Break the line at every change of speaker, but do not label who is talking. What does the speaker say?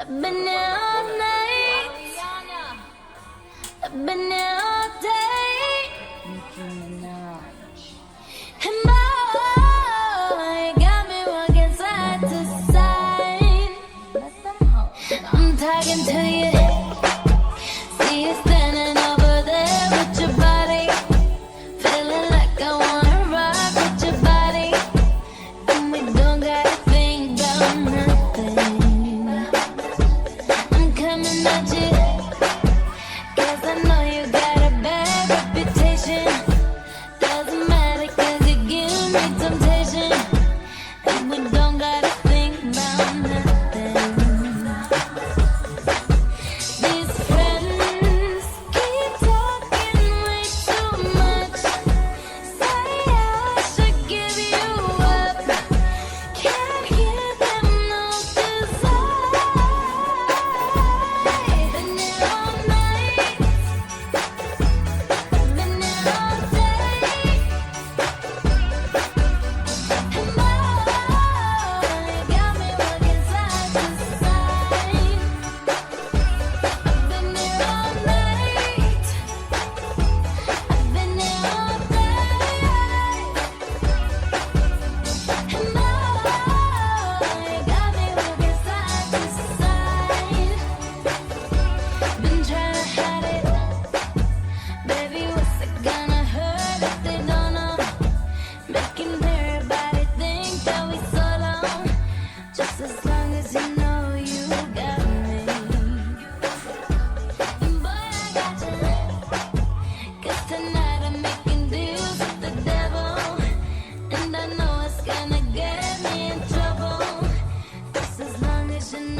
I've been here all night. I've been here all day. And boy, you got me walking side to side. I'm talking to you. See you standing over there with your body. Feeling like I wanna rock with your body. And we don't gotta think about nothing. I'm coming at you, 'cause I know you got a bad reputation. Doesn't matter 'cause you give me temptation. And we don't gotta think about nothing. These friends keep talking way too much. Say I should give you up. Can't hear them, no desire. Been here all night. Been here all day. And boy, you got me walking side to side. Been here all night. I've been here all day. And boy, you got me walking side to side. Been trying to hide it. Baby, what's it gonna hurt if they don't know? Making everybody think that we so long. Just as long as you know you got me. And boy, I got you. 'Cause tonight I'm making deals with the devil. And I know it's gonna get me in trouble. Just as long as you know